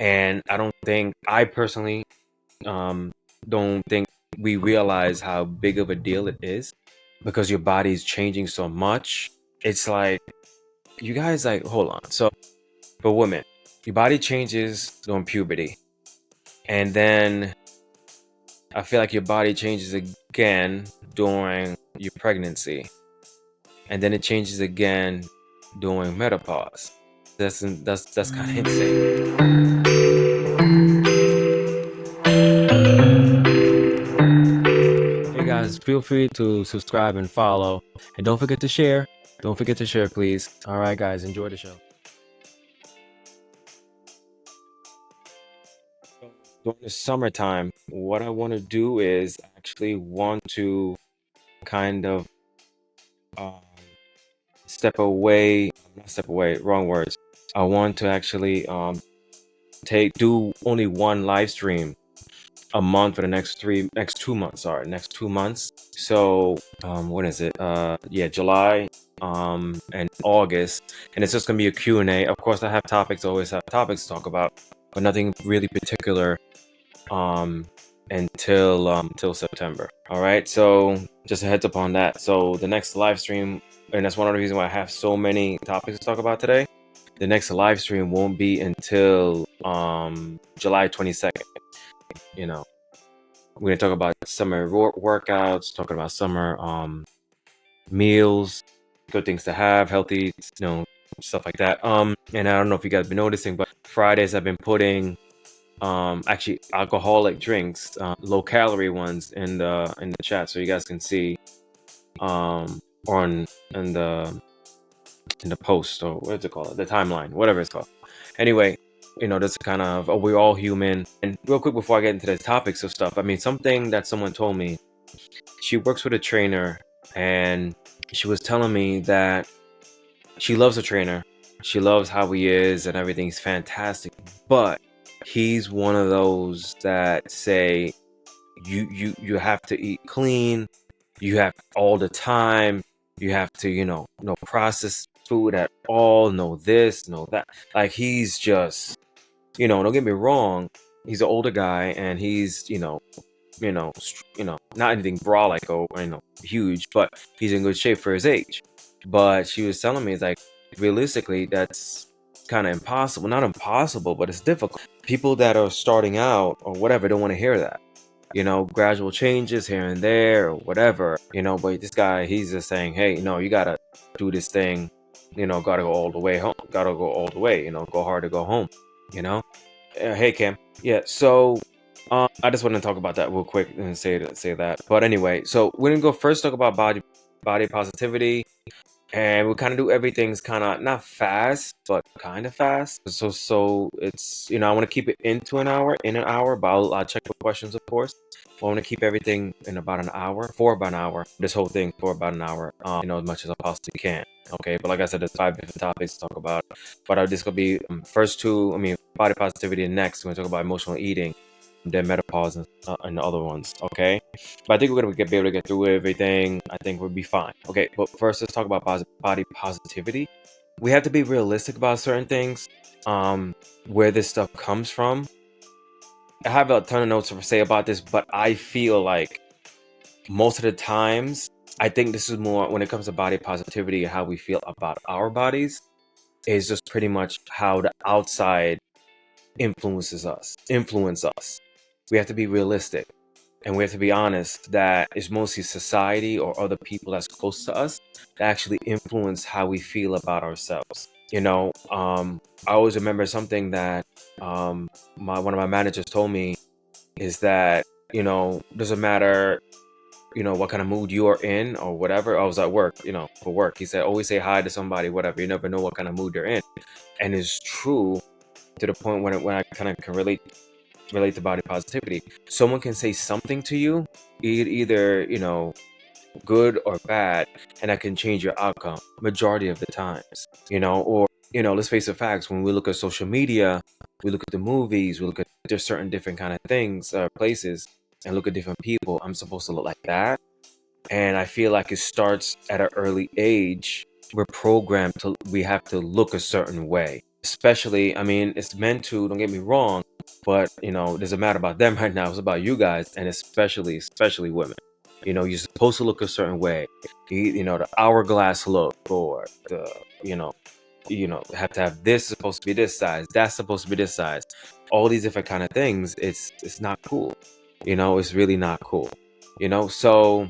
And I personally don't think we realize how big of a deal it is because your body is changing so much. It's like, you guys, like, hold on. So for women, your body changes during puberty. And then I feel like your body changes again during your pregnancy. And then it changes again during menopause. That's kind of insane. Hey guys, feel free to subscribe and follow. And don't forget to share. Don't forget to share, please. All right, guys, enjoy the show. During the summertime, what I want to do is actually want to kind of um, not step away, wrong words. I want to actually do only one live stream a month for the next 2 months. Sorry, next 2 months. So when is it? Yeah, July and August, and it's just gonna be a Q&A. Of course, I have topics, always have topics to talk about, but nothing really particular um until September. All right, so just a heads up on that. So the next live stream, and that's one of the reasons why I have so many topics to talk about today. The next live stream won't be until July 22nd. You know, we're gonna talk about summer workouts, talking about summer meals, good things to have, healthy, stuff like that. And I don't know if you guys been noticing, but Fridays I've been putting actually alcoholic drinks, low calorie ones in the chat, so you guys can see on in the post, or what's it called, the timeline, whatever it's called. Anyway, that's kind of, we're all human. And real quick before I get into the topics of stuff, I mean, something that someone told me, she works with a trainer, and she was telling me that she loves a trainer, she loves how he is and everything's fantastic, but he's one of those that say you have to eat clean, you have all the time, you have to no processed food at all, no this, no that. Like, he's just, don't get me wrong, he's an older guy, and he's not anything brolic or huge, but he's in good shape for his age. But she was telling me, it's like, realistically, that's kind of impossible. Not impossible, but it's difficult. People that are starting out or whatever don't want to hear that. Gradual changes here and there or whatever. But this guy, he's just saying, hey, you gotta do this thing. Gotta go all the way home. Gotta go all the way. Go hard to go home. Hey, Cam. Yeah. So I just want to talk about that real quick and say that. But anyway, so we're gonna go first talk about body positivity, and we kind of do everything's kind of not fast, but kind of fast. So it's I want to keep it in an hour, but I'll check the questions, of course. I want to keep everything in about an hour, for about an hour. This whole thing for about an hour, as much as I possibly can. Okay, but like I said, there's 5 different topics to talk about. But this gonna be first two. I mean, body positivity, and next we're gonna talk about emotional eating, then menopause, and the other ones. Okay, but I think we're gonna be able to get through everything. I think we'll be fine. Okay, but first let's talk about body positivity. We have to be realistic about certain things, where this stuff comes from. I have a ton of notes to say about this, but I feel like most of the times, I think this is more when it comes to body positivity and how we feel about our bodies, is just pretty much how the outside influence us. We have to be realistic, and we have to be honest that it's mostly society or other people that's close to us that actually influence how we feel about ourselves. I always remember something that one of my managers told me, is that doesn't matter what kind of mood you are in or whatever. I was at work, for work. He said, always say hi to somebody, whatever. You never know what kind of mood they're in. And it's true, to the point when I kind of can relate to body positivity. Someone can say something to you, either good or bad, and that can change your outcome majority of the times. Or let's face the facts. When we look at social media, we look at the movies, we look at there's certain different kind of things, places, and look at different people. I'm supposed to look like that, and I feel like it starts at an early age. We're programmed to, we have to look a certain way. especially, I mean, it's meant to, don't get me wrong, but it doesn't matter about them right now. It's about you guys, and especially women. You're supposed to look a certain way. The hourglass look, or the you know have to have this, supposed to be this size, that's supposed to be this size, all these different kind of things. It's not cool. It's really not cool. So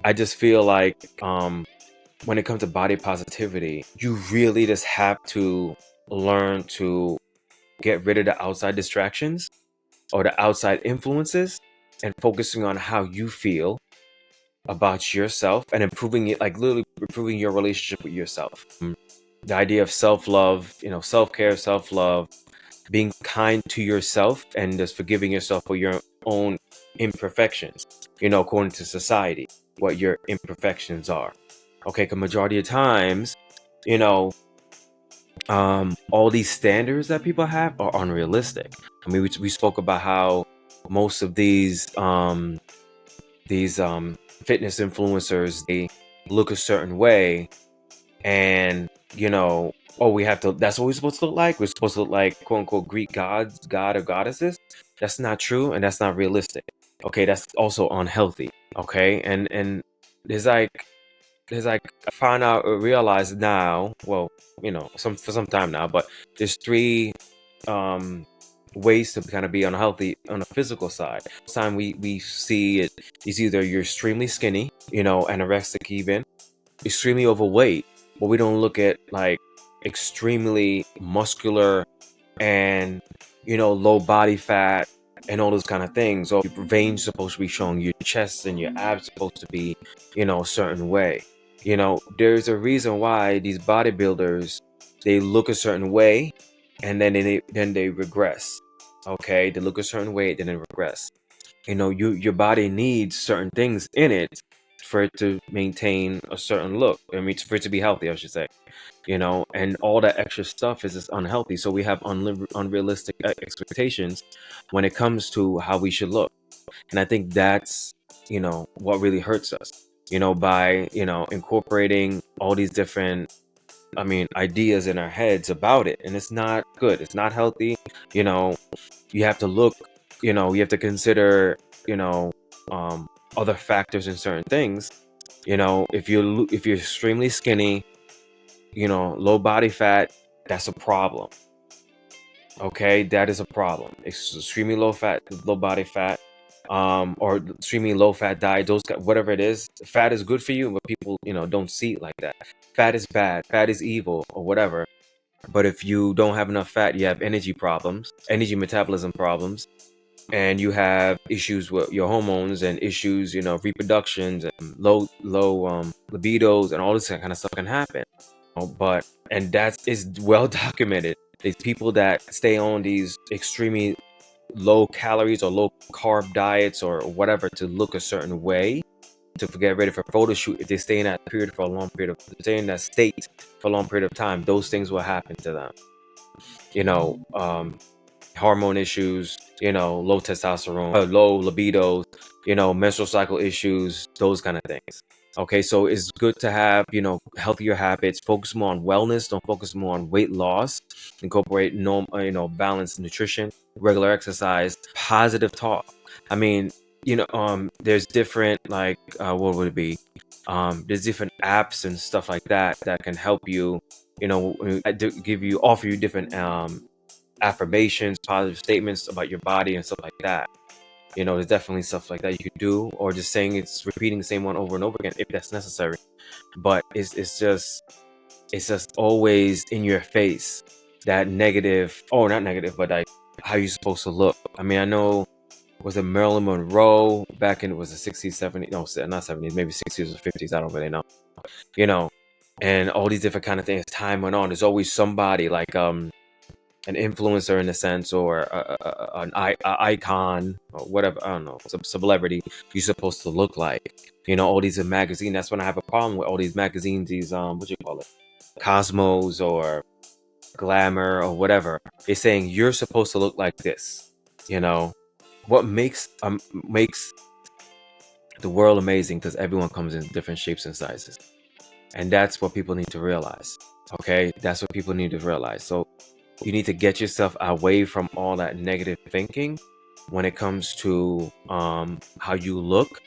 I just feel like, when it comes to body positivity, you really just have to learn to get rid of the outside distractions or the outside influences, and focusing on how you feel about yourself and improving it, like literally improving your relationship with yourself. The idea of self-love, self-care, self-love, being kind to yourself, and just forgiving yourself for your own imperfections, according to society, what your imperfections are. Okay, because majority of times, you know, all these standards that people have are unrealistic. I mean, we spoke about how most of these fitness influencers, they look a certain way, and oh, we have to, that's what we're supposed to look like. We're supposed to look like, quote unquote, Greek gods, god or goddesses. That's not true, and that's not realistic. Okay, that's also unhealthy. Okay, and there's like I found out or realized now, well, for some time now, but there's three um ways to kind of be unhealthy on a physical side. Time we see it is either you're extremely skinny, anorexic, even extremely overweight, but we don't look at like extremely muscular and low body fat and all those kind of things. Or your veins supposed to be showing, your chest and your abs supposed to be a certain way. There's a reason why these bodybuilders, they look a certain way, and then they regress. Okay, they look a certain way, then they regress. Your body needs certain things in it for it to maintain a certain look. I mean, for it to be healthy, I should say. And all that extra stuff is just unhealthy. So we have unrealistic expectations when it comes to how we should look. And I think that's what really hurts us. By incorporating all these different, I mean, ideas in our heads about it, and it's not good. It's not healthy. You have to look. You have to consider. You know, other factors in certain things. If you're extremely skinny, low body fat, that's a problem. Okay, that is a problem. It's extremely low fat, low body fat, or extremely low fat diet. Whatever it is, fat is good for you, but people, don't see it like that. Fat is bad. Fat is evil, or whatever. But if you don't have enough fat, you have energy problems, energy metabolism problems, and you have issues with your hormones and issues, reproductions and low libidos, and all this kind of stuff can happen. But and that is well documented. These people that stay on these extremely low calories or low carb diets or whatever to look a certain way, to get ready for a photo shoot, if they stay in that period for a long period of stay in that state for a long period of time, those things will happen to them. You know, hormone issues, low testosterone, low libidos, menstrual cycle issues, those kind of things. Okay, so it's good to have, healthier habits, focus more on wellness, don't focus more on weight loss, incorporate balanced nutrition, regular exercise, positive talk. I mean, there's different, like, what would it be? There's different apps and stuff like that that can help you, offer you different affirmations, positive statements about your body and stuff like that. There's definitely stuff like that you could do, or just saying, it's repeating the same one over and over again if that's necessary. But it's just always in your face, that negative, or not negative, but like how you're supposed to look. I mean, I know, was it Marilyn Monroe back in, it was the 60s, 70s, no, not 70s, maybe 60s or 50s, I don't really know. And all these different kind of things. Time went on, there's always somebody like an influencer in a sense, or an icon, or whatever, I don't know, some celebrity you're supposed to look like. All these in magazine. That's when I have a problem with all these magazines, these what you call it, Cosmos or Glamour or whatever. They're saying you're supposed to look like this. What makes the world amazing, because everyone comes in different shapes and sizes, and that's what people need to realize. Okay, that's what people need to realize. So you need to get yourself away from all that negative thinking when it comes to how you look,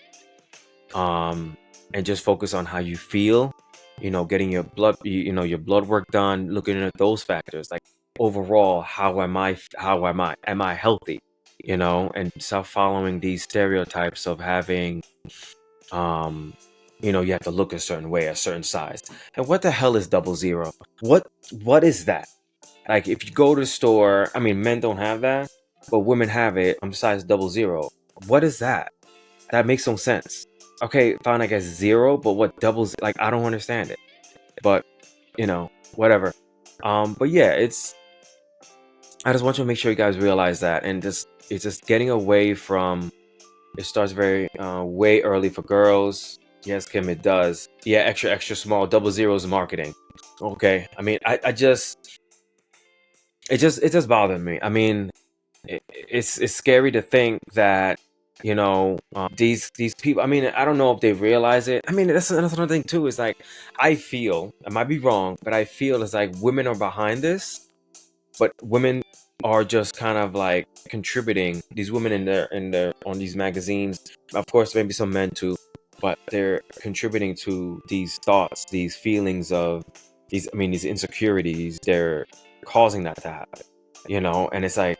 um, and just focus on how you feel. Getting your blood, your blood work done, looking at those factors. Like overall, how am I? How am I? Am I healthy? And stop following these stereotypes of having, um, you have to look a certain way, a certain size. And what the hell is 00? What is that? Like if you go to the store, I mean, men don't have that, but women have it. I'm size 00. What is that? That makes no sense. Okay, fine, I guess 0, but what doubles? Like I don't understand it. But whatever. But yeah, I just want you to make sure you guys realize that, and it's just getting away from. It starts very way early for girls. Yes, Kim, it does. Yeah, extra extra small 00's marketing. Okay, I mean, I just it just bothered me. I mean, it's scary to think that these people. I mean, I don't know if they realize it. I mean, that's another thing too. Is like I feel I might be wrong, but I feel it's like women are behind this, but women are just kind of like contributing. These women in their on these magazines, of course, maybe some men too, but they're contributing to these thoughts, these feelings of these. I mean, these insecurities. They're causing that to happen. And it's like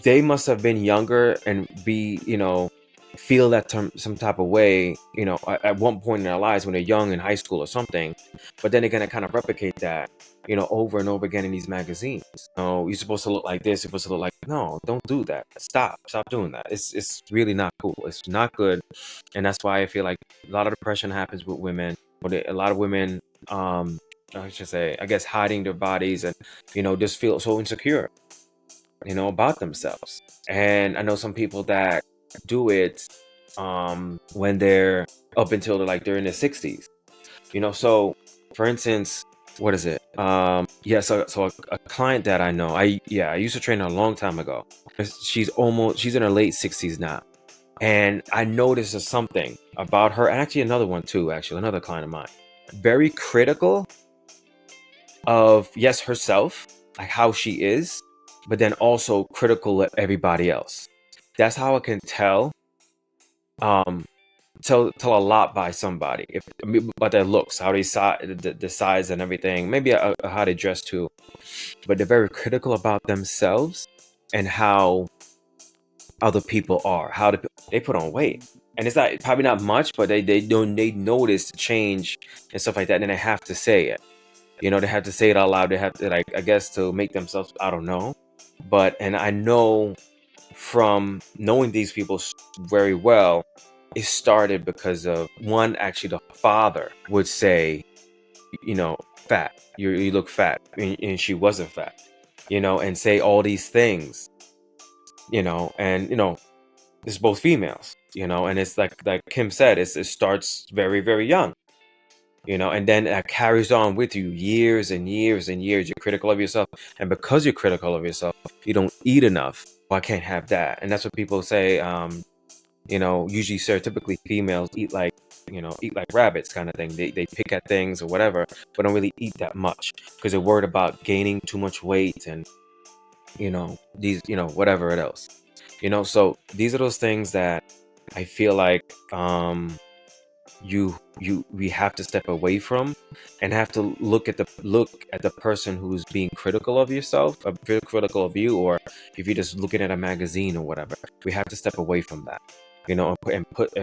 they must have been younger and be feel that some type of way at one point in their lives when they're young in high school or something, but then they're going to kind of replicate that over and over again in these magazines. You're supposed to look like this, you're supposed to look like, no, don't do that. Stop doing that. It's really not cool. It's not good. And that's why I feel like a lot of depression happens with women, a lot of women, I should say, I guess, hiding their bodies and just feel so insecure about themselves. And I know some people that do it when they're up until they're in their 60s. So for instance, what is it? Yeah, so a client that I know, I used to train her a long time ago. She's in her late 60s now. And I noticed there's something about her, and actually another one too, actually, another client of mine. Very critical of, yes, herself, like how she is, but then also critical of everybody else. That's how I can tell um tell a lot by somebody, if I mean, by their looks, how they the size and everything, maybe how they dress too, but they're very critical about themselves and how other people are, how they put on weight. And it's not probably not much, but they notice the change and stuff like that, and they have to say it. They have to say it out loud. They have to, like, I guess, to make themselves, I don't know. And I know from knowing these people very well, it started because of one, actually, the father would say, fat, you look fat. And she wasn't fat, and say all these things, and, it's both females, and it's like Kim said, it starts very, very young. And then that carries on with you years and years and years. You're critical of yourself, and because you're critical of yourself, you don't eat enough. Well, I can't have that. And that's what people say. Usually stereotypically females eat like rabbits, kind of thing. They pick at things or whatever, but don't really eat that much because they're worried about gaining too much weight, and these whatever it else. So these are those things that I feel like we have to step away from, and have to look at the person who's being critical of yourself, or critical of you, or if you're just looking at a magazine or whatever. We have to step away from that, and put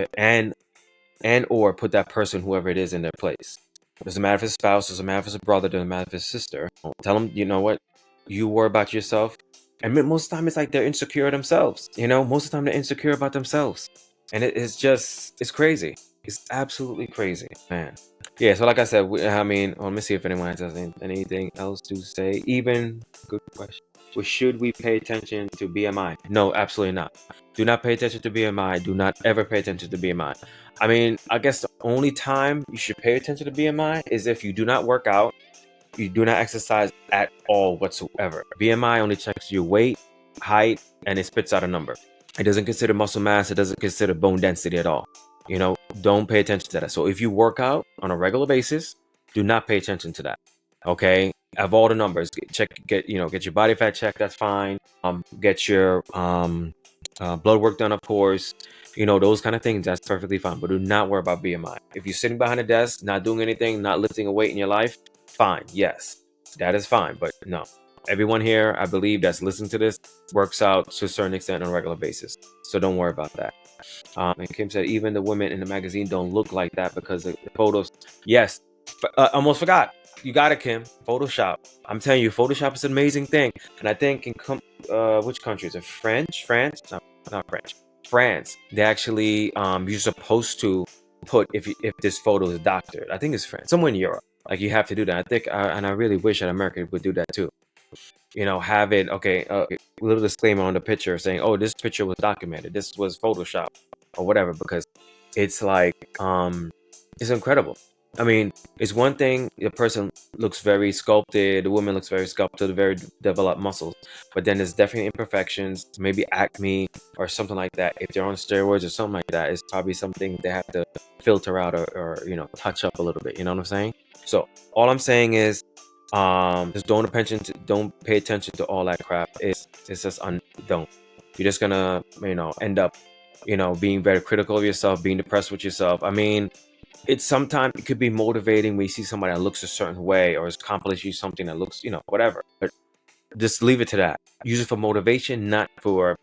and or put that person, whoever it is, in their place. Doesn't matter if it's a spouse, doesn't matter if it's a brother, doesn't matter if it's a sister. Tell them, you know what, you worry about yourself. And most of the time it's like they're insecure themselves. Most of the time they're insecure about themselves. And it's crazy. It's absolutely crazy, man. Yeah, so like I said, I mean, let me see if anyone has anything else to say. Even, good question. Well, should we pay attention to BMI? No, absolutely not. Do not pay attention to BMI. Do not ever pay attention to BMI. I mean, I guess the only time you should pay attention to BMI is if you do not work out, you do not exercise at all whatsoever. BMI only checks your weight, height, and it spits out a number. It doesn't consider muscle mass. It doesn't consider bone density at all. Don't pay attention to that. So if you work out on a regular basis, do not pay attention to that. Okay, have all the numbers. Get your body fat checked. That's fine. Get your blood work done, of course. Those kind of things. That's perfectly fine. But do not worry about BMI. If you're sitting behind a desk, not doing anything, not lifting a weight in your life, fine. Yes, that is fine. But no, everyone here, I believe, that's listening to this works out to a certain extent on a regular basis. So don't worry about that. And Kim said even the women in the magazine don't look like that because the photos. Yes, almost forgot. You got it, Kim. Photoshop. I'm telling you, Photoshop is an amazing thing. And I think in which country is it? France? No, not French. France. They actually you're supposed to put if this photo is doctored. I think it's France. Somewhere in Europe. Like you have to do that. I think, and I really wish that America would do that too. Have it, okay, little disclaimer on the picture saying, oh, this picture was documented, this was Photoshop or whatever, because it's like, it's incredible. I mean, it's one thing, the person looks very sculpted, the woman looks very sculpted, very developed muscles, but then there's definitely imperfections, maybe acne or something like that. If they're on steroids or something like that, it's probably something they have to filter out or touch up a little bit. You know what I'm saying? So all I'm saying is, just don't pay attention to all that crap. It's just don't. You're just gonna end up being very critical of yourself, being depressed with yourself. I mean, sometimes it could be motivating when you see somebody that looks a certain way or has accomplished you something that looks whatever, but just leave it to that. Use it for motivation, not for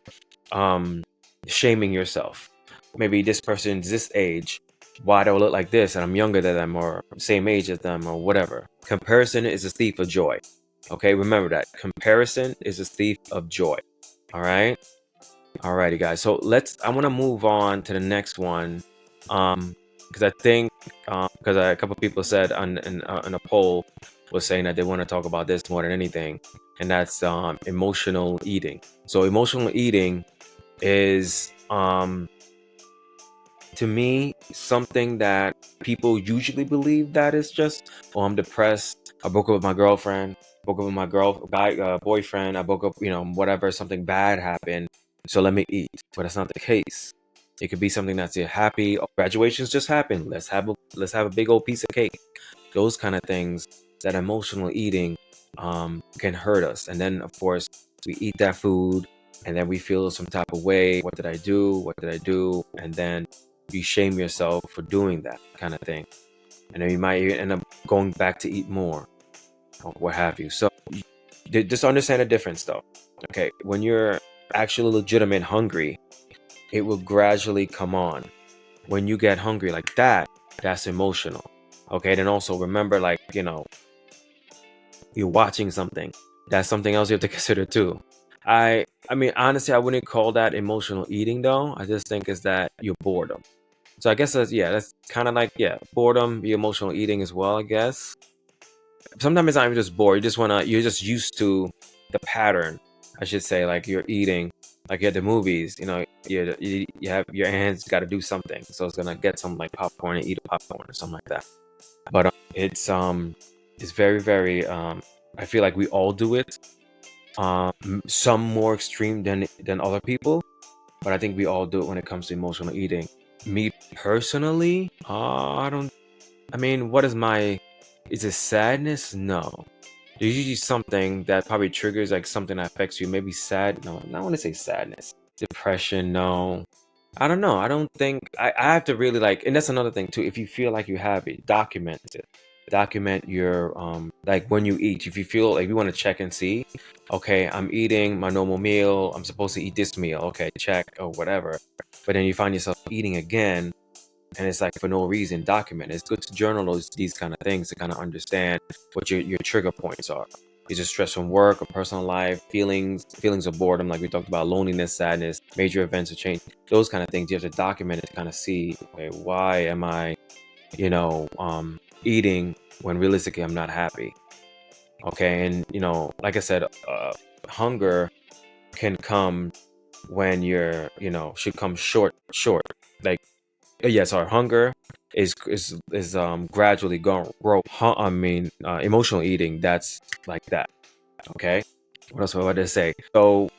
shaming yourself. Maybe this person's this age, why do I look like this and I'm younger than them or same age as them or whatever. Comparison is a thief of joy. Okay, remember that. Comparison is a thief of joy. All right. Alrighty, guys. So I want to move on to the next one. Because I think, because a couple people said in a poll was saying that they want to talk about this more than anything, and that's emotional eating. So emotional eating is to me something that people usually believe that it's just, oh, I'm depressed, I broke up with my girlfriend, broke up with my boyfriend, I broke up, whatever, something bad happened, so let me eat. But that's not the case. It could be something that's happy, oh, graduation's just happened, let's have a big old piece of cake. Those kind of things, that emotional eating can hurt us. And then of course we eat that food and then we feel some type of way. What did I do? And then you shame yourself for doing that kind of thing, and then you might even end up going back to eat more or what have you. So just understand the difference though. Okay, when you're actually legitimate hungry, it will gradually come on. When you get hungry like that, that's emotional. Okay, then also remember, like, you're watching something, that's something else you have to consider too. I mean, honestly, I wouldn't call that emotional eating though. I just think it's that you're boredom. So I guess that's kind of like, boredom, be emotional eating as well, I guess. Sometimes it's not even just bored. You're just used to the pattern, I should say. Like you're eating, like you're at the movies, you have your hands got to do something. So it's gonna get some like popcorn and eat a popcorn or something like that. But it's very, very, I feel like we all do it. Some more extreme than other people, but I think we all do it when it comes to emotional eating. Me personally, I mean, is it sadness? No. There's usually something that probably triggers like something that affects you. Maybe sad. No, I don't want to say sadness. Depression. No. I don't know. I don't think I have to really like, and that's another thing too. If you feel like you have it, document it. Document your like when you eat. If you feel like you want to check and see, okay, I'm eating my normal meal. I'm supposed to eat this meal. Okay, check or whatever. But then you find yourself eating again, and it's like for no reason. Document. It's good to journal these kind of things to kind of understand what your trigger points are. Is it stress from work or personal life, feelings of boredom, like we talked about, loneliness, sadness, major events of change, those kind of things. You have to document it to kind of see, okay, why am I, eating when realistically I'm not happy. Okay, and like I said, hunger can come when should come short. Like, yeah, sorry, hunger is gradually going grow. I mean, emotional eating, that's like that. Okay, what else was I to say? So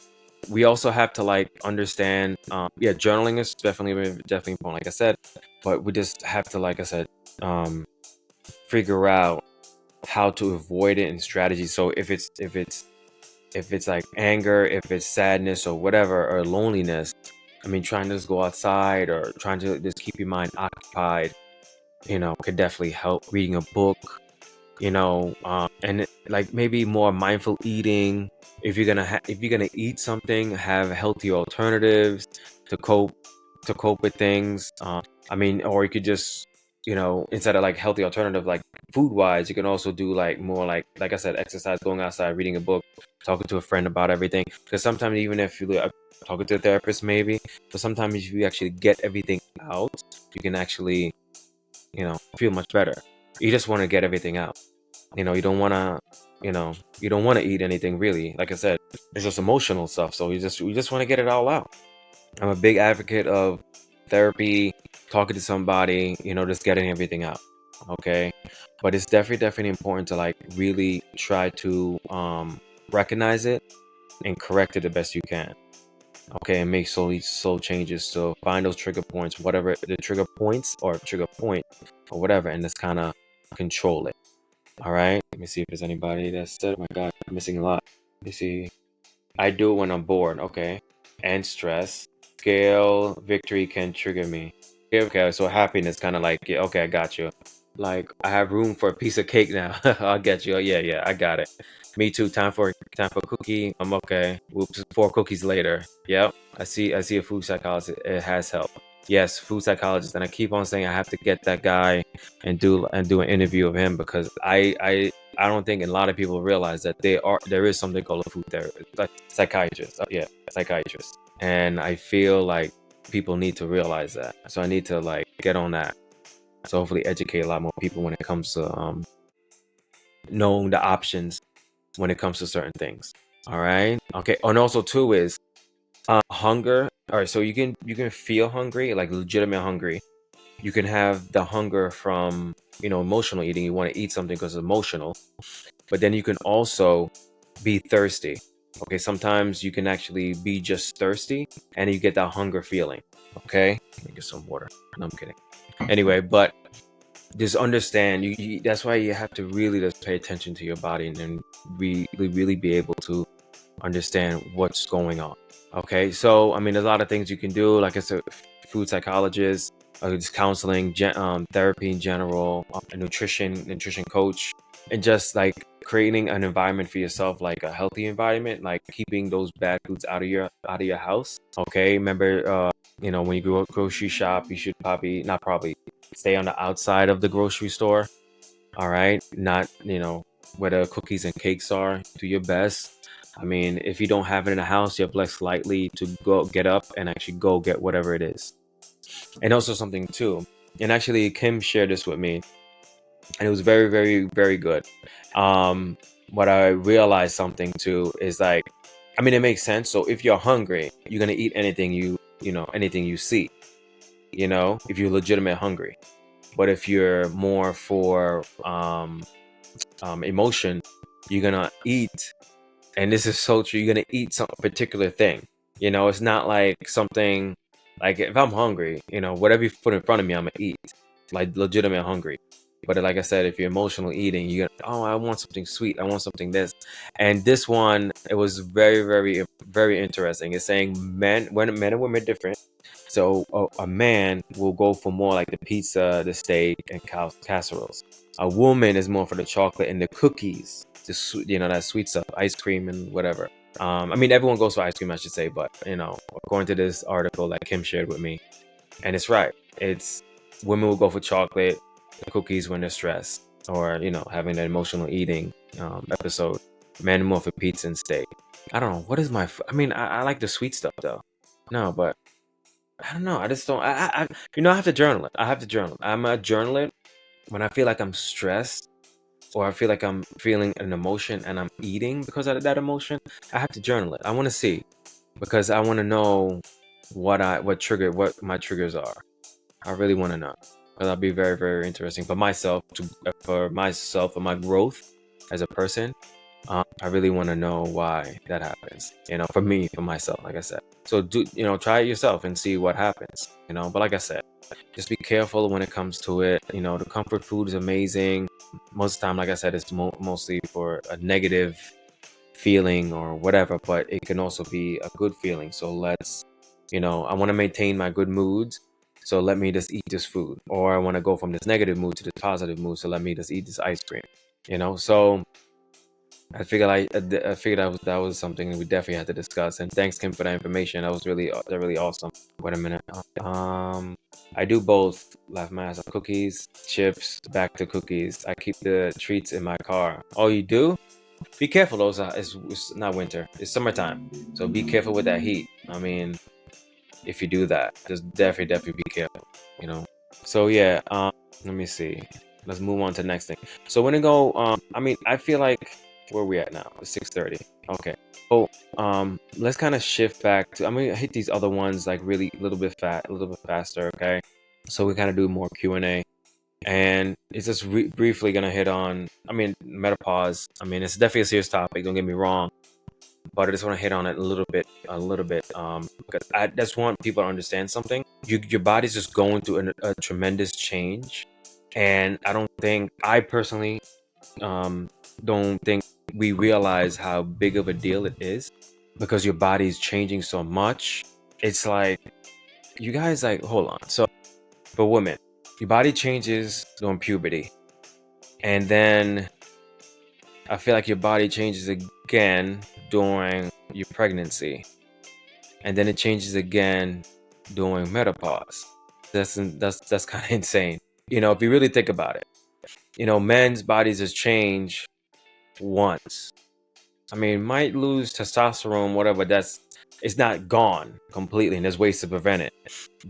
we also have to like understand, journaling is definitely important, like I said, but we just have to, like I said, figure out how to avoid it and strategies. So if it's like anger, if it's sadness or whatever, or loneliness, I mean, trying to just go outside or trying to just keep your mind occupied, could definitely help. Reading a book, like maybe more mindful eating. If you're gonna eat something, have healthy alternatives to cope with things. I mean, or you could just, instead of like healthy alternative, like food wise, you can also do like more like I said, exercise, going outside, reading a book, talking to a friend about everything. Because sometimes even if you talking to a therapist, maybe, but sometimes if you actually get everything out, you can actually, feel much better. You just want to get everything out. You don't want to, you don't want to eat anything really. Like I said, it's just emotional stuff. So you just want to get it all out. I'm a big advocate of therapy, talking to somebody, just getting everything out. Okay. But it's definitely important to like really try to recognize it and correct it the best you can. Okay, and make slow changes. So find those trigger points, whatever the trigger points or trigger point or whatever, and just kind of control it. All right. Let me see if there's anybody that said, oh my God, I'm missing a lot. Let me see. I do it when I'm bored. Okay. And stress. Scale victory can trigger me. Okay. So happiness, kind of like, yeah, okay, I got you. Like, I have room for a piece of cake now. I'll get you. Yeah, I got it. Me too. Time for cookie. I'm okay. Whoops, 4 cookies later. Yep. I see a food psychologist. It has helped. Yes, food psychologist. And I keep on saying I have to get that guy and do an interview of him, because I don't think a lot of people realize that there is something called a food therapist, like psychiatrist. Yeah, psychiatrist. And I feel like people need to realize that. So I need to like get on that. So hopefully educate a lot more people when it comes to knowing the options when it comes to certain things. All right. Okay. And also too is hunger. All right. So you can feel hungry, like legitimate hungry. You can have the hunger from emotional eating. You want to eat something because it's emotional, but then you can also be thirsty. Okay. Sometimes you can actually be just thirsty and you get that hunger feeling. Okay. Let me get some water. No, I'm kidding. Anyway, but just understand that's why you have to really just pay attention to your body and really be able to understand what's going on. Okay, so I mean, there's a lot of things you can do, like I said, food psychologist, just counseling, therapy in general, a nutrition coach, and just like creating an environment for yourself, like a healthy environment, like keeping those bad foods out of your house. Okay, remember, when you go grocery shop, you should not probably stay on the outside of the grocery store. All right, not where the cookies and cakes are. Do your best. I mean, if you don't have it in the house, you're less likely to go get up and actually go get whatever it is. And also something too, and actually Kim shared this with me, and it was very, very, very good. Um, what I realized something too is like, I mean, it makes sense. So if you're hungry, you're gonna eat anything anything you see. If you're legitimate hungry. But if you're more for emotion, you're gonna eat, and this is so true. You're gonna eat some particular thing. It's not like something like if I'm hungry, whatever you put in front of me, I'm gonna eat. Like legitimate hungry. But like I said, if you're emotional eating, you're gonna, oh, I want something sweet. I want something this. And this one, it was very, very, very interesting. It's saying when men and women are different. So a man will go for more like the pizza, the steak, and casseroles. A woman is more for the chocolate and the cookies, that sweet stuff, ice cream and whatever. I mean, everyone goes for ice cream, I should say, but according to this article that Kim shared with me, and it's right. It's women will go for chocolate, the cookies when they're stressed, or having an emotional eating episode. Men more for pizza and steak. I don't know what is I mean, I like the sweet stuff though. No, but I don't know. I just don't. I have to journal it. I have to journal it. I'm a journal it when I feel like I'm stressed or I feel like I'm feeling an emotion and I'm eating because of that emotion. I have to journal it. I want to see because I want to know what my triggers are. I really want to know. That'll be very, very interesting for myself for my growth as a person. I really want to know why that happens. For me, for myself, like I said. So try it yourself and see what happens. But like I said, just be careful when it comes to it. The comfort food is amazing. Most of the time, like I said, it's mostly for a negative feeling or whatever, but it can also be a good feeling. So I want to maintain my good moods. So let me just eat this food. Or I want to go from this negative mood to this positive mood. So let me just eat this ice cream. So I figured that was something we definitely had to discuss. And thanks, Kim, for that information. That really awesome. Wait a minute. I do both. Laugh my ass off. Cookies, chips, back to cookies. I keep the treats in my car. Oh, you do? Be careful, though. It's not winter. It's summertime. So be careful with that heat. I mean, if you do that, just definitely be careful. So yeah. Let me see. Let's move on to the next thing. So when I go, I feel like where are we at now? It's 6:30. Okay. So let's kind of shift back to. I'm gonna hit these other ones like really a little bit faster. Okay. So we kind of do more Q&A. And it's just briefly gonna hit on. Menopause. It's definitely a serious topic. Don't get me wrong, but I just want to hit on it a little bit. Because I just want people to understand something. Your body's just going through a tremendous change, and I personally don't think we realize how big of a deal it is because your body's changing so much. It's like you guys like hold on. So for women, your body changes during puberty, and then I feel like your body changes again during your pregnancy, and then it changes again during menopause. That's kind of insane. If you really think about it. Men's bodies just change once. Might lose testosterone, whatever. It's not gone completely, and there's ways to prevent it.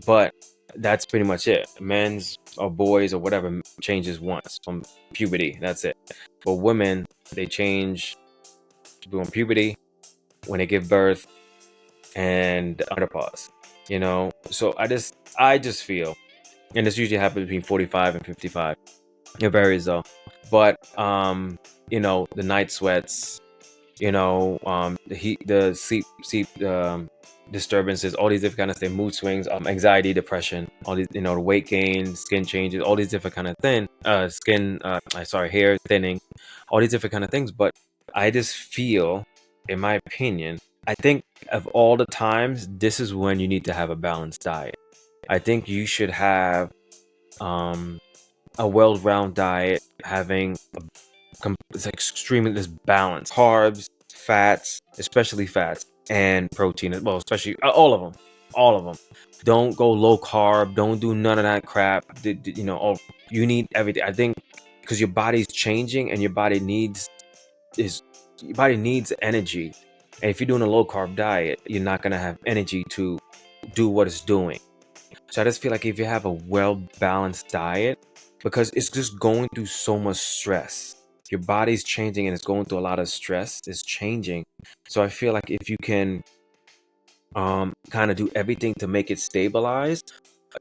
But that's pretty much it. Men's or boys or whatever changes once from puberty. That's it. But women, they change during puberty, when they give birth, and menopause. So I just feel, and this usually happens between 45 and 55. It varies though. But the night sweats, the heat, the sleep disturbances, all these different kind of things, mood swings, anxiety, depression, all these, the weight gain, skin changes, all these different kind of hair thinning, all these different kind of things. But I just feel, in my opinion, I think of all the times, this is when you need to have a balanced diet. I think you should have a well-rounded diet, having it's like extremely this balance: carbs, fats, especially fats, and protein. Well, especially all of them. Don't go low carb. Don't do none of that crap. You need everything. I think because your body's changing and your body needs energy. And if you're doing a low carb diet, you're not gonna have energy to do what it's doing. So I just feel like if you have a well-balanced diet, because it's just going through so much stress. Your body's changing and it's going through a lot of stress. It's changing. So I feel like if you can kind of do everything to make it stabilized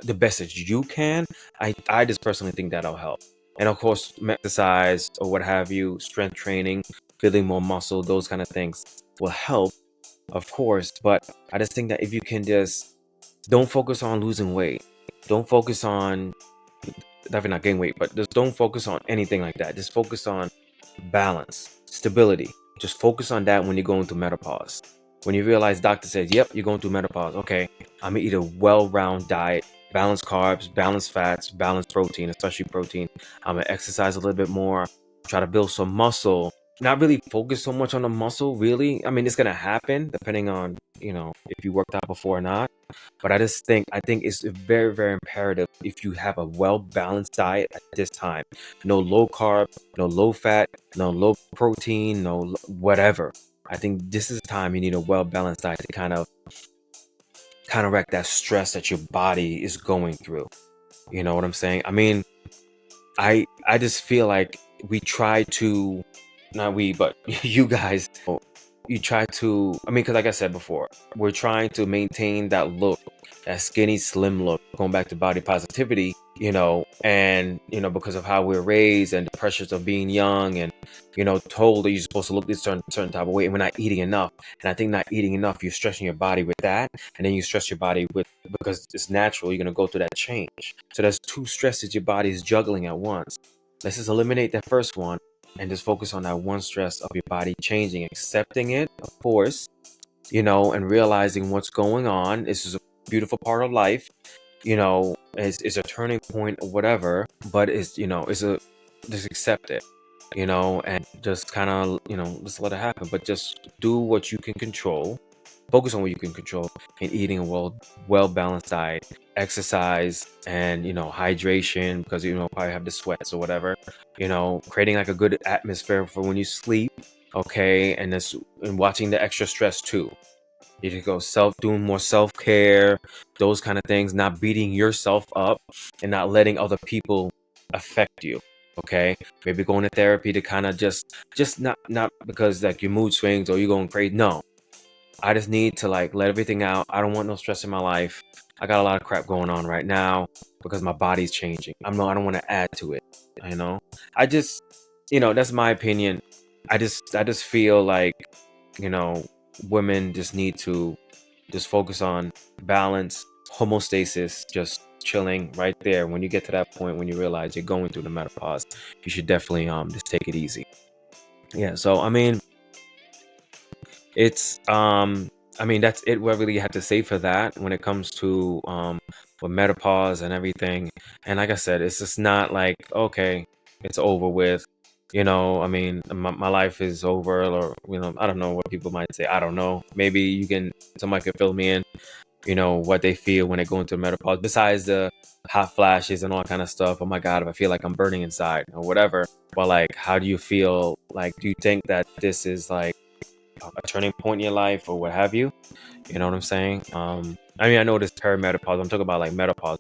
the best that you can, I just personally think that'll help. And of course, exercise or what have you, strength training, building more muscle, those kind of things will help, of course. But I just think that if you can just don't focus on losing weight, don't focus on definitely not gain weight, but just don't focus on anything like that. Just focus on balance, stability. Just focus on that when you're going through menopause. When you realize doctor says, yep, you're going through menopause. Okay, I'm gonna eat a well-rounded diet, balanced carbs, balanced fats, balanced protein, especially protein. I'm gonna exercise a little bit more, try to build some muscle. Not really focus so much on the muscle, really. It's gonna happen depending on, if you worked out before or not. But I think it's very, very imperative if you have a well-balanced diet at this time. No low carb, no low fat, no low protein, no whatever. I think this is the time you need a well-balanced diet to kind of counteract that stress that your body is going through. You know what I'm saying? I just feel like we try to, not we, but you guys, you try to, I mean, because like I said before, we're trying to maintain that look, that skinny, slim look, going back to body positivity, and, because of how we're raised and the pressures of being young and, told that you're supposed to look this certain type of way and we're not eating enough. And I think not eating enough, you're stressing your body with that. And then you stress your body with, because it's natural, you're going to go through that change. So there's two stresses your body is juggling at once. Let's just eliminate that first one and just focus on that one stress of your body changing, accepting it, of course, and realizing what's going on. This is a beautiful part of life, it's a turning point or whatever, but just accept it, and just kind of, just let it happen, but just do what you can control. Focus on what you can control and eating a well balanced diet, exercise, and hydration, because probably have the sweats or whatever. Creating like a good atmosphere for when you sleep. Okay, and watching the extra stress too. You can go doing more self-care, those kind of things, not beating yourself up and not letting other people affect you. Okay, maybe going to therapy to kind of just not because like your mood swings or you're going crazy. No, I just need to like let everything out. I don't want no stress in my life. I got a lot of crap going on right now because my body's changing. I don't want to add to it. You know, I just, that's my opinion. I just feel like, you know, women just need to just focus on balance, homeostasis, just chilling right there. When you get to that point, when you realize you're going through the menopause, you should definitely just take it easy. Yeah. So I mean, it's that's it, what I really have to say for that when it comes to with menopause and everything. And like I said, it's just not like, okay, it's over with. My life is over, or I don't know what people might say. I don't know. Maybe somebody could fill me in, what they feel when they go into menopause, besides the hot flashes and all kind of stuff. Oh my God, if I feel like I'm burning inside or whatever. But like, how do you feel? Like, do you think that this is like a turning point in your life or what have you? You know what I'm saying? I know this perimenopause. I'm talking about like menopause,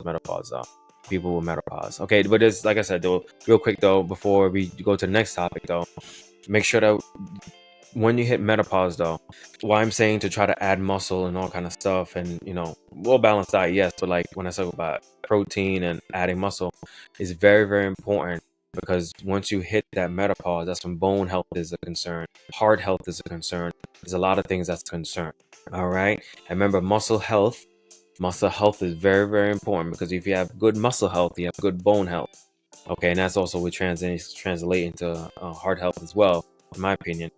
people with menopause. Okay, but there's, like I said, though, real quick though, before we go to the next topic though, make sure that when you hit menopause though, why I'm saying to try to add muscle and all kind of stuff, and well balanced diet, yes, but like when I talk about protein and adding muscle, is very, very important, because once you hit that menopause, that's when bone health is a concern, heart health is a concern. There's a lot of things that's a concern. All right. And remember, muscle health. Muscle health is very, very important, because if you have good muscle health, you have good bone health. Okay, and that's also what translate into heart health as well, in my opinion.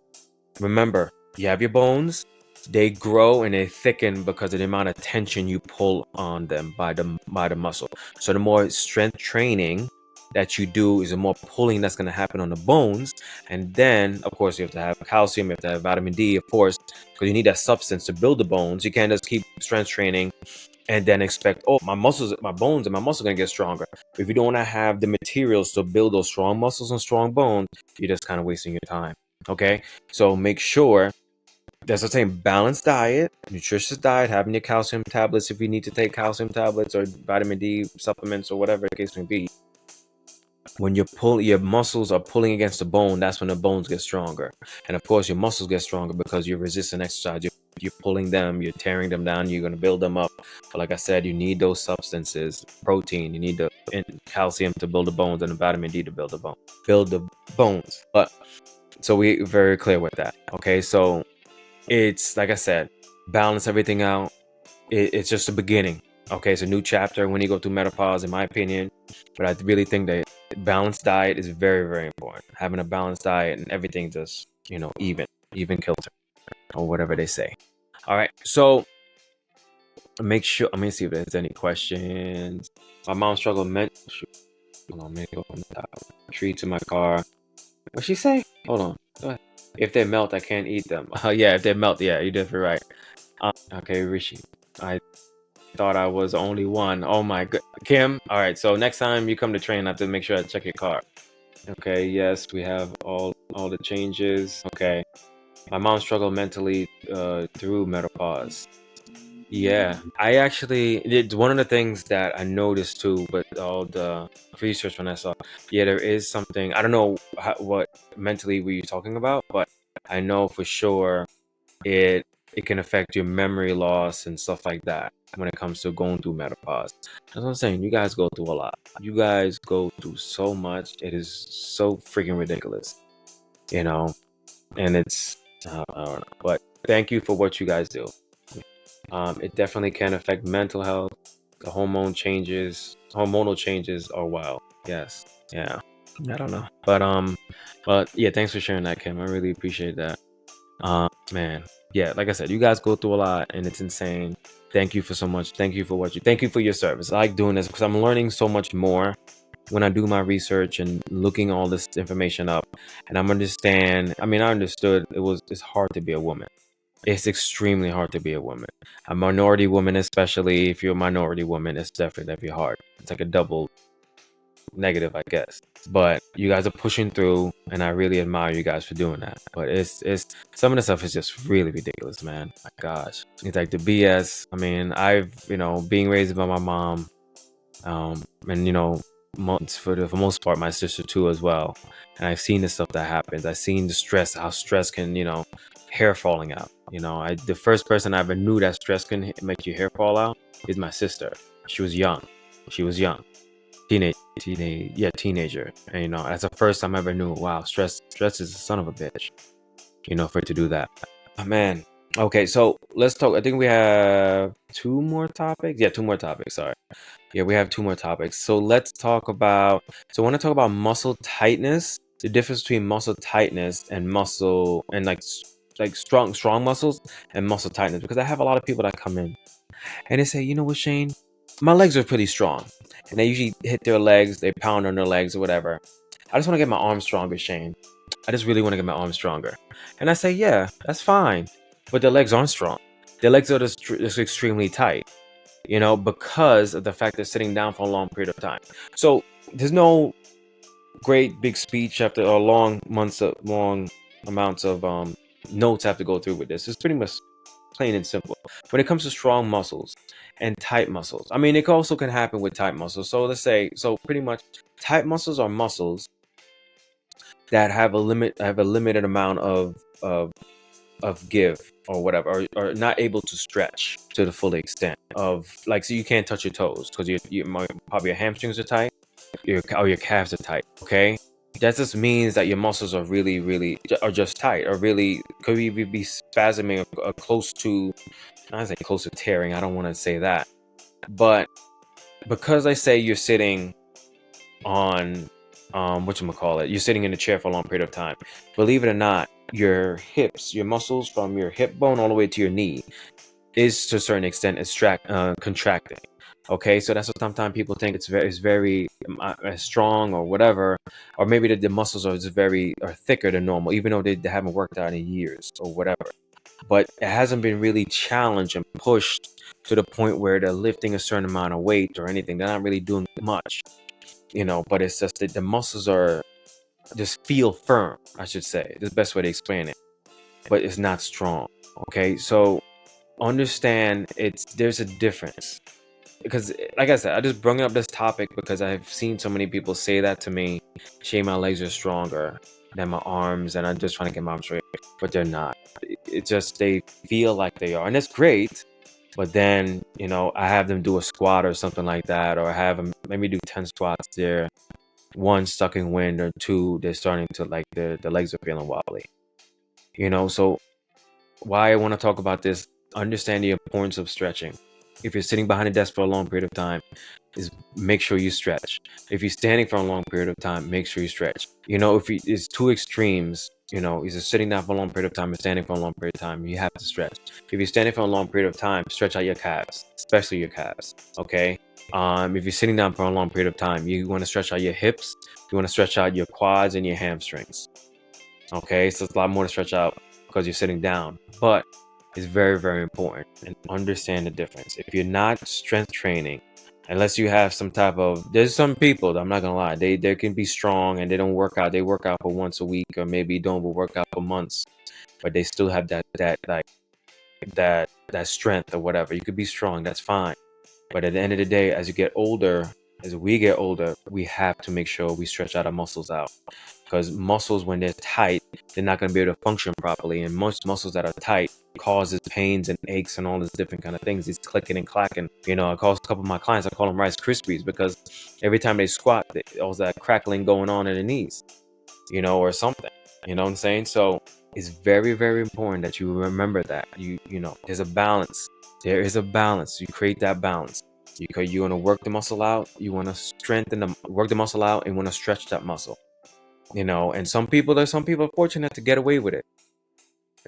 Remember, you have your bones, they grow and they thicken because of the amount of tension you pull on them by the muscle. So the more strength training that you do, is the more pulling that's going to happen on the bones. And then, of course, you have to have calcium, you have to have vitamin D, of course, because you need that substance to build the bones. You can't just keep strength training and then expect, oh, my muscles, my bones and my muscles are going to get stronger. If you don't want to have the materials to build those strong muscles and strong bones, you're just kind of wasting your time. Okay, so make sure that's the same balanced diet, nutritious diet, having your calcium tablets if you need to take calcium tablets or vitamin D supplements or whatever the case may be. When your muscles are pulling against the bone, that's when the bones get stronger. And of course, your muscles get stronger because you're resisting exercise. You're pulling them, you're tearing them down, you're going to build them up. But like I said, you need those substances, protein, you need the calcium to build the bones, and the vitamin D to build the bones. But so we're very clear with that. Okay, so it's like I said, balance everything out. It's just a beginning. Okay, it's a new chapter when you go through menopause, in my opinion. But I really think that balanced diet is very, very important. Having a balanced diet and everything just, even kilter, or whatever they say. All right, so make sure. Let me see if there's any questions. My mom struggled. Hold on, let me go from the top. Tree to my car. What'd she say? Hold on. Go ahead. If they melt, I can't eat them. Yeah, if they melt, yeah, you're definitely right. Okay, Rishi. I thought I was the only one. Oh my god. Kim, all right, so next time you come to train, I have to make sure I check your car. Okay, yes, we have all the changes. Okay. My mom struggled mentally through menopause. Yeah, I actually, it's one of the things that I noticed too, but all the research when I saw, yeah, there is something, I don't know what mentally were you talking about, but I know for sure it can affect your memory loss and stuff like that when it comes to going through menopause. That's what I'm saying. You guys go through a lot. You guys go through so much. It is so freaking ridiculous, you know. And it's I don't know. But thank you for what you guys do. It definitely can affect mental health. The hormonal changes are wild. Yes. Yeah. I don't know. But yeah, thanks for sharing that, Kim. I really appreciate that. Man, yeah, like I said, you guys go through a lot and it's insane. Thank you for so much. Thank you for your service. I like doing this because I'm learning so much more when I do my research and looking all this information up. And I understood it's hard to be a woman. It's extremely hard to be a woman. A minority woman, especially if you're a minority woman, it's definitely hard. It's like a double negative, I guess. But you guys are pushing through, and I really admire you guys for doing that. But it's some of the stuff is just really ridiculous, man. My gosh, it's like the BS. I mean, being raised by my mom, and for the most part, my sister too as well. And I've seen the stuff that happens. I've seen the stress, how stress can, hair falling out. The first person I ever knew that stress can make your hair fall out is my sister. She was young. She was young teenager, and that's the first time I ever knew, wow, stress is a son of a bitch, for it to do that. Oh, man. Okay, so let's talk. I think we have two more topics. Yeah, two more topics. Sorry. Yeah, we have two more topics. So let's talk about. So I want to talk about muscle tightness. The difference between muscle tightness and muscle and like strong muscles and muscle tightness, because I have a lot of people that come in and they say, you know what, Shane, my legs are pretty strong, and they usually hit their legs, they pound on their legs or whatever. I just want to get my arms stronger, Shane. I just really want to get my arms stronger. And I say, yeah, that's fine, but their legs aren't strong. Their legs are just extremely tight, because of the fact they're sitting down for a long period of time. So there's no great big speech after a long amounts of notes I have to go through with this. It's pretty much plain and simple. When it comes to strong muscles and tight muscles, I mean, it also can happen with tight muscles. So pretty much tight muscles are muscles that have a limited amount of give or whatever, or not able to stretch to the full extent of, like, so you can't touch your toes because probably your hamstrings are tight, your calves are tight. Okay, that just means that your muscles are are just tight, or really could even be spasming or close to, I say close to tearing. I don't want to say that, but because I say you're sitting on whatchamacallit, you're sitting in a chair for a long period of time. Believe it or not, your hips, your muscles from your hip bone all the way to your knee is to a certain extent contracting. Okay, so that's what sometimes people think it's very strong or whatever, or maybe the muscles are thicker than normal, even though they haven't worked out in years or whatever. But it hasn't been really challenged and pushed to the point where they're lifting a certain amount of weight or anything. They're not really doing much, but it's just that the muscles are just feel firm, I should say. That's the best way to explain it. But it's not strong. Okay, so understand there's a difference. Because, like I said, I just brought up this topic because I've seen so many people say that to me. Shane, my legs are stronger than my arms, and I'm just trying to get my arms straight, but they're not. It's just they feel like they are, and it's great. But then, I have them do a squat or something like that, or I have them maybe do 10 squats there. One, stuck in wind, or two, they're starting to, like, the legs are feeling wobbly. So why I want to talk about this, understand the importance of stretching. If you're sitting behind a desk for a long period of time, is make sure you stretch. If you're standing for a long period of time, make sure you stretch. If it's two extremes, either sitting down for a long period of time or standing for a long period of time, you have to stretch. If you're standing for a long period of time, stretch out your calves, especially your calves. Okay. If you're sitting down for a long period of time, you want to stretch out your hips, you want to stretch out your quads and your hamstrings. Okay, so it's a lot more to stretch out because you're sitting down, but it's very, very important, and understand the difference. If you're not strength training, unless you have some type of, there's some people that, I'm not gonna lie, they can be strong and they don't work out. They work out for once a week, or maybe don't work out for months, but they still have that strength or whatever. You could be strong, that's fine. But at the end of the day, as we get older, we have to make sure we stretch out our muscles out. Because muscles, when they're tight, they're not going to be able to function properly. And most muscles that are tight causes pains and aches and all these different kind of things. It's clicking and clacking. You know, I call a couple of my clients, I call them Rice Krispies, because every time they squat, there's that crackling going on in the knees, you know, or something. You know what I'm saying? So it's very, very important that you remember that. You know, there's a balance. There is a balance. You create that balance. You want to work the muscle out. You want to work the muscle out, and want to stretch that muscle. You know, and there's some people are fortunate to get away with it.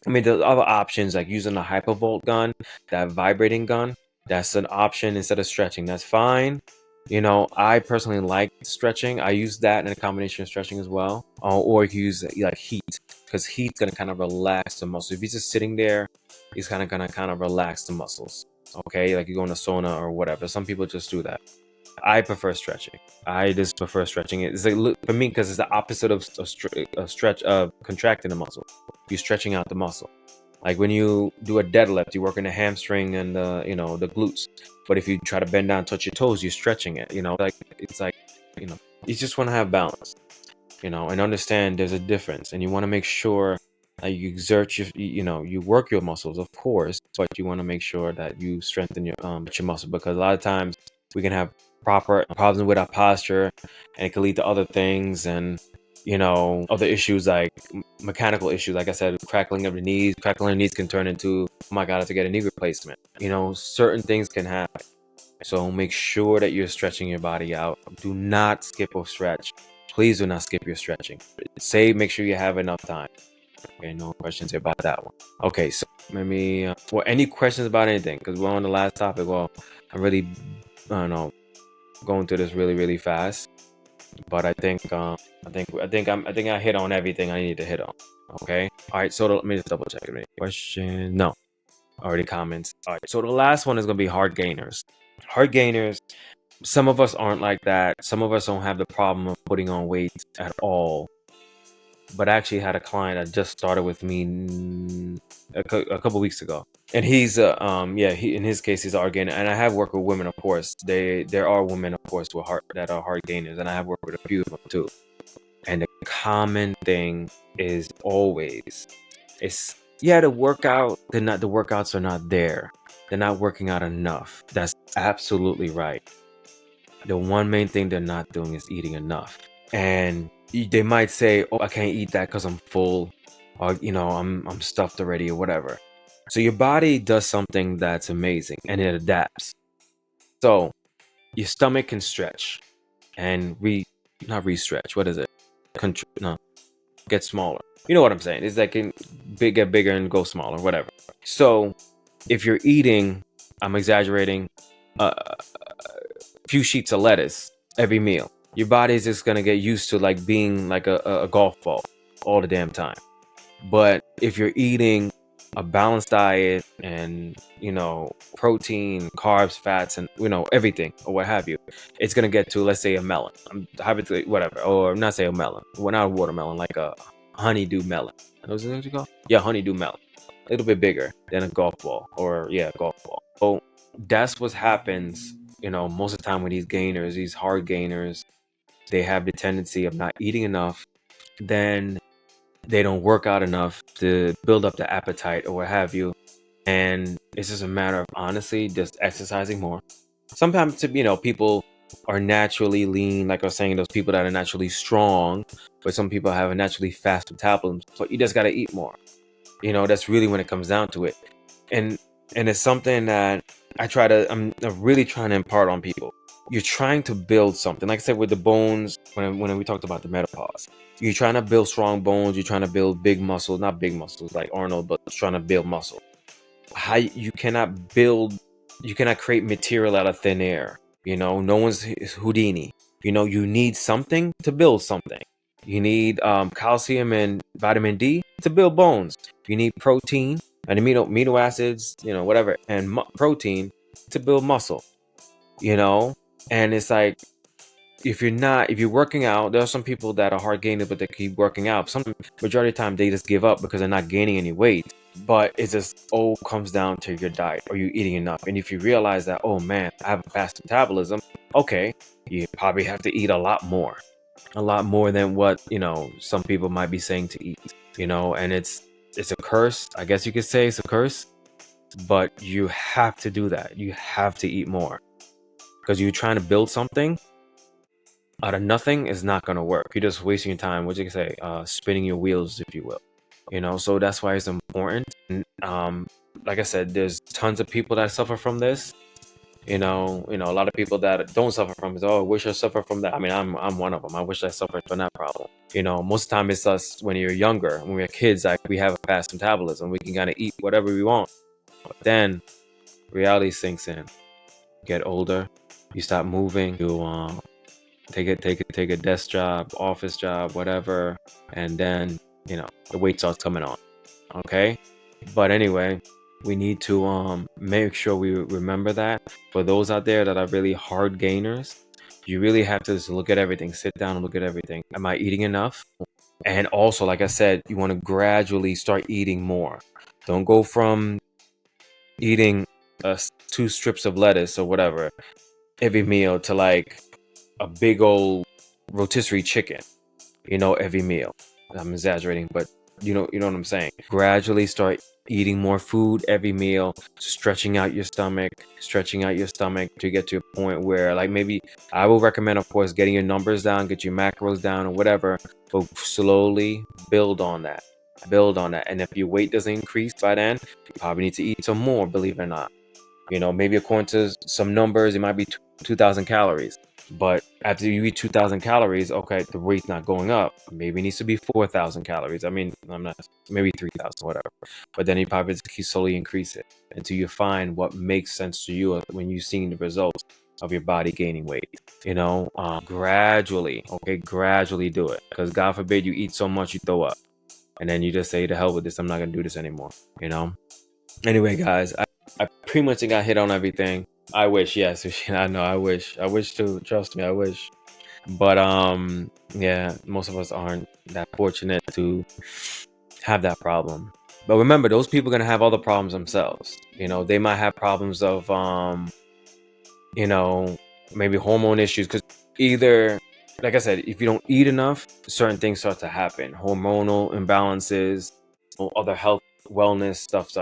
I mean, there's other options like using a hypervolt gun, that vibrating gun. That's an option instead of stretching. That's fine. You know, I personally like stretching. I use that in a combination of stretching as well. Or you can use like heat, because heat's gonna kind of relax the muscle. If you're just sitting there, it's gonna kind of relax the muscles. Okay, like you go in a sauna or whatever. Some people just do that. I prefer stretching. I just prefer stretching. It's like, for me, because it's the opposite of contracting the muscle. You're stretching out the muscle. Like when you do a deadlift, you're working the hamstring and the glutes. But if you try to bend down, touch your toes, you're stretching it. You know, it's like, you just want to have balance. You know, and understand there's a difference, and you want to make sure that you exert you work your muscles, of course, but you want to make sure that you strengthen your muscle, because a lot of times we can have proper problems with our posture, and it can lead to other things, and other issues like mechanical issues. Like I said, crackling of the knees. Crackling of the knees can turn into, oh my god, I have to get a knee replacement. Certain things can happen. So make sure that you're stretching your body out. Do not skip or stretch. Please do not skip your stretching. Make sure you have enough time. Okay, no questions about that one. Okay, so maybe, any questions about anything? Because we're on the last topic. Well, I'm really, I don't know, going through this really, really fast. But I think I hit on everything I need to hit on. Okay. All right. So let me just double check. Question? No. Already comments. All right. So the last one is gonna be hard gainers. Hard gainers. Some of us aren't like that. Some of us don't have the problem of putting on weight at all. But I actually had a client that just started with me a couple weeks ago, and he's he, in his case, he's a hard gainer. And I have worked with women, of course. There are women, of course, that are hard gainers, and I have worked with a few of them too. And the common thing is always, the workouts are not there. They're not working out enough. That's absolutely right. The one main thing they're not doing is eating enough. And they might say, oh, I can't eat that because I'm full, or I'm stuffed already, or whatever. So your body does something that's amazing, and it adapts. So your stomach can stretch and not re-stretch. What is it? Get smaller. You know what I'm saying? It's like get bigger and go smaller, whatever. So if you're eating, I'm exaggerating, a few sheets of lettuce every meal, your body's just gonna get used to like being like a golf ball all the damn time. But if you're eating a balanced diet and protein, carbs, fats, and everything or what have you, it's gonna get to, let's say, a melon. I'm happy whatever, or not say a melon. Well, not a watermelon, like a honeydew melon. What you call? Yeah, honeydew melon. A little bit bigger than a golf ball, golf ball. So that's what happens. Most of the time with these hard gainers, they have the tendency of not eating enough. Then they don't work out enough to build up the appetite or what have you. And it's just a matter of honestly just exercising more. Sometimes, people are naturally lean, like I was saying, those people that are naturally strong, but some people have a naturally fast metabolism. So you just got to eat more. That's really when it comes down to it. And it's something that I'm really trying to impart on people. You're trying to build something. Like I said, with the bones, when we talked about the menopause, you're trying to build strong bones. You're trying to build big muscles, not big muscles like Arnold, but trying to build muscle. You cannot create material out of thin air. No one's Houdini. You need something to build something. You need calcium and vitamin D to build bones. You need protein and amino acids, whatever, and protein to build muscle. And it's like, if you're working out, there are some people that are hard gainers, but they keep working out. Some majority of the time they just give up because they're not gaining any weight. But it just all comes down to your diet. Are you eating enough? And if you realize that, oh man, I have a fast metabolism, okay, you probably have to eat a lot more. a lot more than what, some people might be saying to eat, and it's a curse. I guess you could say it's a curse, but you have to do that. You have to eat more because you're trying to build something out of nothing is not going to work. You're just wasting your time. What you can say, spinning your wheels, if you will. So that's why it's important. And, like I said, there's tons of people that suffer from this. A lot of people that don't suffer from it. Oh, I wish I suffered from that. I mean, I'm one of them. I wish I suffered from that problem. Most of the time it's us when you're younger, when we're kids, like we have a fast metabolism. We can kind of eat whatever we want. But then reality sinks in. Get older, you stop moving. You take a desk job, office job, whatever, and then the weight starts coming on. Okay, but anyway, we need to make sure we remember that. For those out there that are really hard gainers, you really have to just look at everything. Sit down and look at everything. Am I eating enough? And also, like I said, you want to gradually start eating more. Don't go from eating 2 strips of lettuce or whatever every meal to like a big old rotisserie chicken, every meal. I'm exaggerating, but you know what I'm saying. Gradually start eating more food every meal, stretching out your stomach to get to a point where, like, maybe I will recommend, of course, getting your numbers down, get your macros down or whatever, but slowly build on that. And if your weight doesn't increase by then, you probably need to eat some more, believe it or not. Maybe according to some numbers, it might be 2,000 calories. But after you eat 2,000 calories, okay, the weight's not going up. Maybe it needs to be 4,000 calories. I mean, I'm not, maybe 3,000, whatever. But then you probably just keep slowly increase it until you find what makes sense to you when you're seeing the results of your body gaining weight. Gradually, okay, gradually do it. Because God forbid you eat so much you throw up. And then you just say, to hell with this, I'm not going to do this anymore. Anyway, guys, I pretty much got hit on everything. I wish, yes. I know, I wish. I wish too. Trust me, I wish. But yeah, most of us aren't that fortunate to have that problem. But remember, those people are gonna have other problems themselves. They might have problems of you know, maybe hormone issues. Because either, like I said, if you don't eat enough, certain things start to happen. Hormonal imbalances, other health, wellness stuff.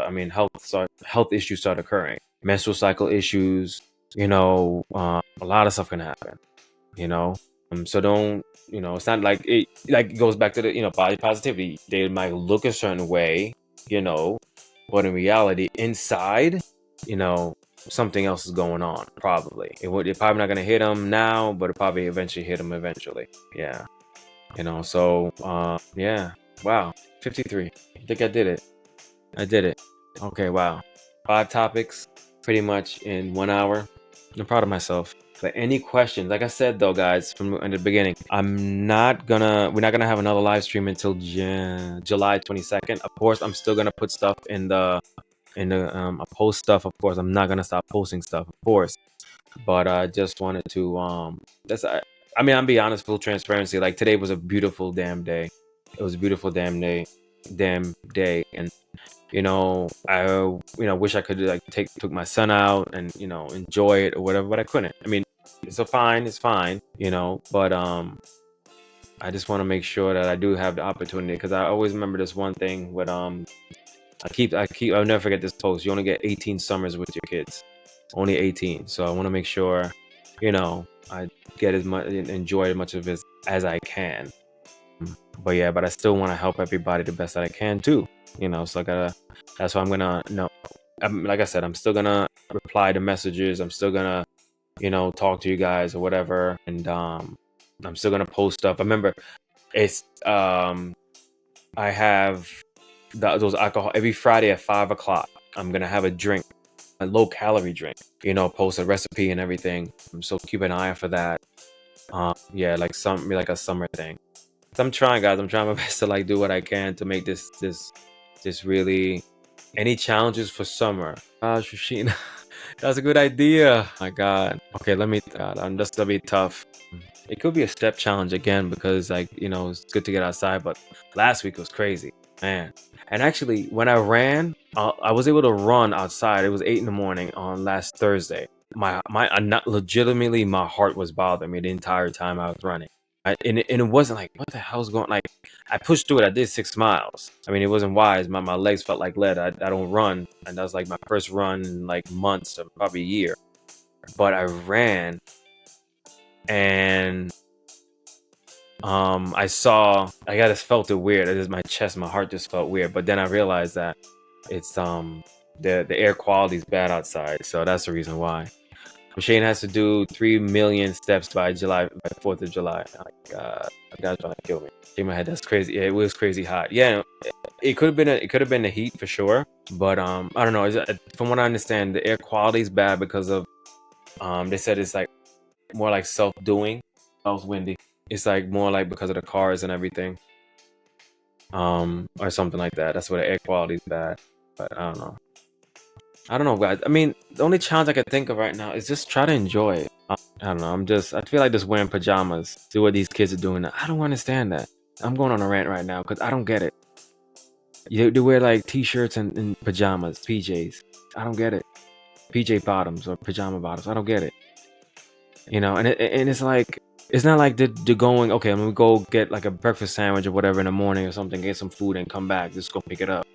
Health issues start occurring. Menstrual cycle issues. A lot of stuff can happen. So don't. It's not like it goes back to the body positivity. They might look a certain way. But in reality, inside, you know, something else is going on. Probably it's probably not gonna hit them now, but it probably eventually hit them eventually. Yeah. So yeah. Wow. 53. I think I did it. Okay. Wow. 5 topics, pretty much in 1 hour. I'm proud of myself. But any questions? Like I said though, guys, from in the beginning, we're not gonna have another live stream until July 22nd. Of course, I'm still gonna put stuff in the I post stuff. Of course, I'm not gonna stop posting stuff, of course. But I just wanted to that's I mean, I'm be honest, full transparency. Like today was a beautiful damn day. It was a beautiful damn day, and I wish I could like took my son out and enjoy it or whatever, but I couldn't. I mean, it's fine, but I just want to make sure that I do have the opportunity, because I always remember this one thing with I'll never forget this post. You only get 18 summers with your kids, only 18. So I want to make sure, I get as much, enjoy as much of it as I can. But yeah, but I still want to help everybody the best that I can too. So that's why I'm gonna, like I said, I'm still gonna reply to messages. I'm still gonna, talk to you guys or whatever, and I'm still gonna post stuff. I remember it's I have those alcohol every Friday at 5 o'clock. I'm gonna have a drink, a low calorie drink. Post a recipe and everything. So keep an eye out for that. Yeah, like a summer thing. So I'm trying, guys. I'm trying my best to like do what I can to make this really. Any challenges for summer? Shushina, that's a good idea. My God. Okay, let me. God, that's gonna be tough. It could be a step challenge again, because like it's good to get outside, but last week was crazy, man. And actually, when I ran, I was able to run outside. It was 8 in the morning on last Thursday. Not legitimately, my heart was bothering me the entire time I was running. And it wasn't like, what the hell's going, like, I pushed through it. I did 6 miles. I mean, it wasn't wise. My legs felt like lead. I don't run. And that was like my first run in like months or probably a year. But I ran, and I just felt it weird. It is my chest, my heart just felt weird. But then I realized that it's the air quality is bad outside, so that's the reason why. Shane has to do 3 million steps by 4th of July. Oh my God, that guy's trying to kill me. In my head, that's crazy. Yeah, it was crazy hot. Yeah, it could have been the heat for sure. But I don't know. From what I understand, the air quality is bad because of they said it's like more like self-doing. Oh, it's windy. It's like more like because of the cars and everything, or something like that. That's why the air quality is bad. But I don't know. I don't know, guys. I mean, the only challenge I can think of right now is just try to enjoy it. I don't know. I feel like just wearing pajamas. See what these kids are doing. I don't understand that. I'm going on a rant right now because I don't get it. They wear like t-shirts and pajamas, PJs. I don't get it. PJ bottoms or pajama bottoms. I don't get it. And it's like, it's not like they're going, okay, I'm gonna go get like a breakfast sandwich or whatever in the morning or something, get some food and come back, just go pick it up.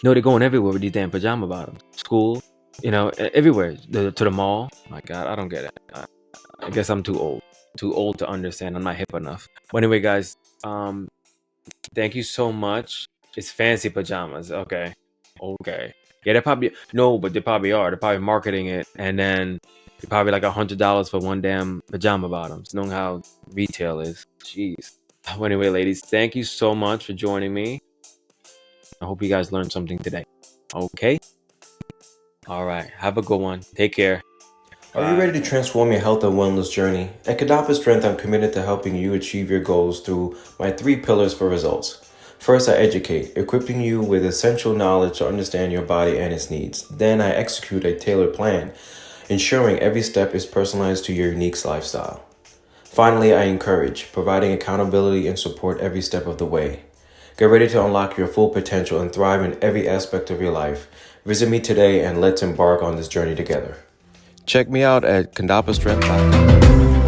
No, they're going everywhere with these damn pajama bottoms. School, everywhere. To the mall. My God, I don't get it. I guess I'm too old. Too old to understand. I'm not hip enough. But anyway, guys, thank you so much. It's fancy pajamas. Okay. Okay. Yeah, they probably no, but they probably are. They're probably marketing it, and then they're probably like $100 for one damn pajama bottoms. Knowing how retail is. Jeez. Well, anyway, ladies, thank you so much for joining me. I hope you guys learned something today. Okay? All right. Have a good one. Take care. Are you ready to transform your health and wellness journey? At Kadafa Strength, I'm committed to helping you achieve your goals through my 3 pillars for results. First, I educate, equipping you with essential knowledge to understand your body and its needs. Then, I execute a tailored plan, ensuring every step is personalized to your unique lifestyle. Finally, I encourage, providing accountability and support every step of the way. Get ready to unlock your full potential and thrive in every aspect of your life. Visit me today and let's embark on this journey together. Check me out at kandapastrength.com.